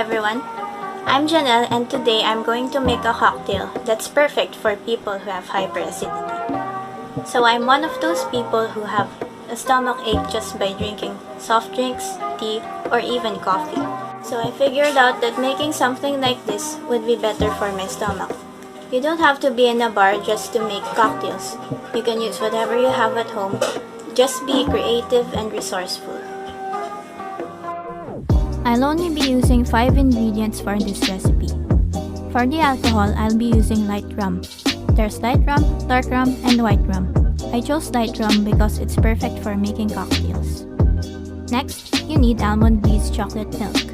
everyone, I'm Jaenel and today I'm going to make a cocktail that's perfect for people who have hyperacidity. So I'm one of those people who have a stomach ache just by drinking soft drinks, tea, or even coffee. So I figured out that making something like this would be better for my stomach. You don't have to be in a bar just to make cocktails. You can use whatever you have at home. Just be creative and resourceful. I'll only be using 5 ingredients for this recipe. For the alcohol, I'll be using light rum. There's light rum, dark rum, and white rum. I chose light rum because it's perfect for making cocktails. Next, you need almond breeze chocolate milk.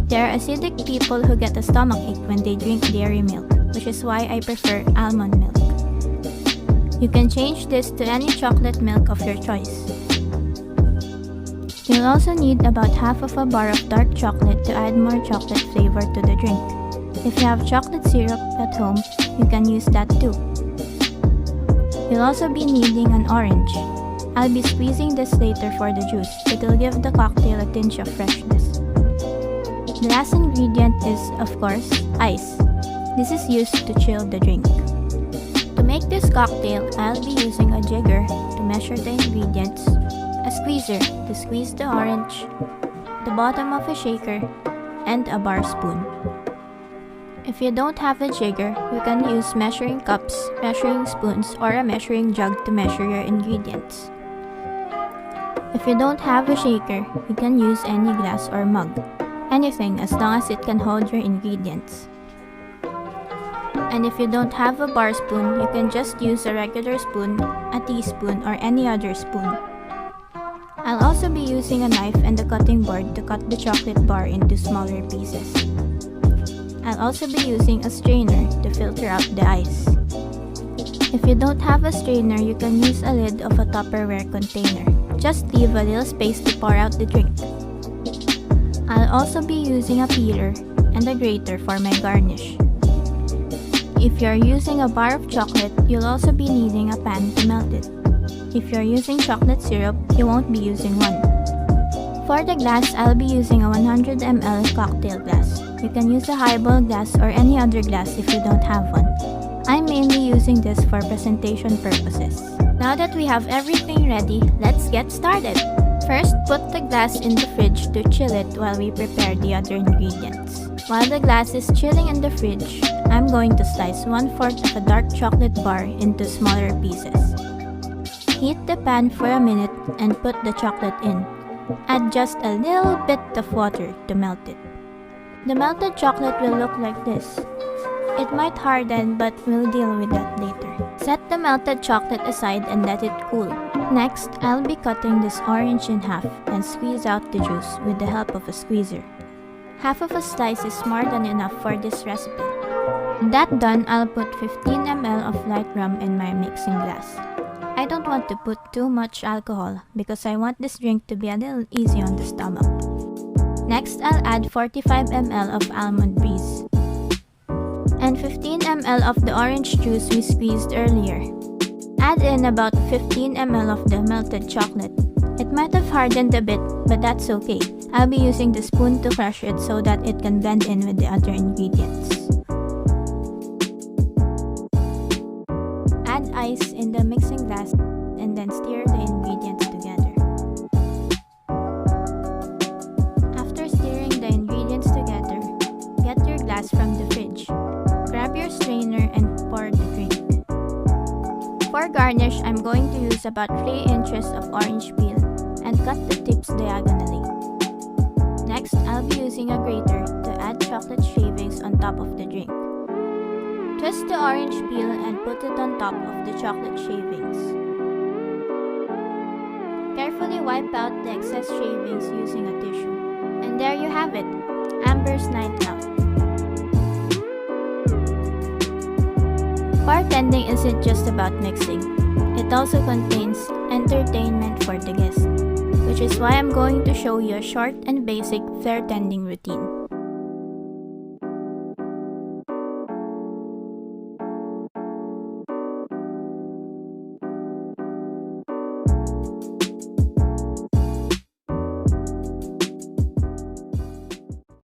There are acidic people who get a stomach ache when they drink dairy milk, which is why I prefer almond milk. You can change this to any chocolate milk of your choice. You'll also need about half of a bar of dark chocolate to add more chocolate flavor to the drink. If you have chocolate syrup at home, you can use that too. You'll also be needing an orange. I'll be squeezing this later for the juice. It'll give the cocktail a tinge of freshness. The last ingredient is, of course, ice. This is used to chill the drink. To make this cocktail, I'll be using a jigger to measure the ingredients, a squeezer to squeeze the orange, the bottom of a shaker, and a bar spoon. If you don't have a jigger, you can use measuring cups, measuring spoons, or a measuring jug to measure your ingredients. If you don't have a shaker, you can use any glass or mug. Anything as long as it can hold your ingredients. And if you don't have a bar spoon, you can just use a regular spoon, a teaspoon, or any other spoon. I'll also be using a knife and a cutting board to cut the chocolate bar into smaller pieces. I'll also be using a strainer to filter out the ice. If you don't have a strainer, you can use a lid of a Tupperware container. Just leave a little space to pour out the drink. I'll also be using a peeler and a grater for my garnish. If you're using a bar of chocolate, you'll also be needing a pan to melt it. If you're using chocolate syrup, you won't be using one. For the glass, I'll be using a 100 ml cocktail glass. You can use a highball glass or any other glass if you don't have one. I'm mainly using this for presentation purposes. Now that we have everything ready, let's get started. First, put the glass in the fridge to chill it while we prepare the other ingredients. While the glass is chilling in the fridge, I'm going to slice 1/4 of a dark chocolate bar into smaller pieces. Heat the pan for a minute and put the chocolate in. Add just a little bit of water to melt it. The melted chocolate will look like this. It might harden, but we'll deal with that later. Set the melted chocolate aside and let it cool. Next, I'll be cutting this orange in half and squeeze out the juice with the help of a squeezer. Half of a slice is more than enough for this recipe. That done, I'll put 15 ml of light rum in my mixing glass. I don't want to put too much alcohol because I want this drink to be a little easy on the stomach. Next, I'll add 45 ml of almond breeze and 15 ml of the orange juice we squeezed earlier. Add in about 15 ml of the melted chocolate. It might have hardened a bit, but that's okay. I'll be using the spoon to crush it so that it can blend in with the other ingredients. Add ice in the mixing glass and then stir the ingredients together. After stirring the ingredients together, get your glass from the fridge. Grab your strainer and pour the drink. For garnish, I'm going to use about 3 inches of orange peel and cut the tips diagonally. Next, I'll be using a grater to add chocolate shavings on top of the drink. Twist the orange peel and put it on top of the chocolate shavings. Carefully wipe out the excess shavings using a tissue. And there you have it, Amber's Night Out. Bartending isn't just about mixing. It also contains entertainment for the guest, which is why I'm going to show you a short and basic flair tending routine.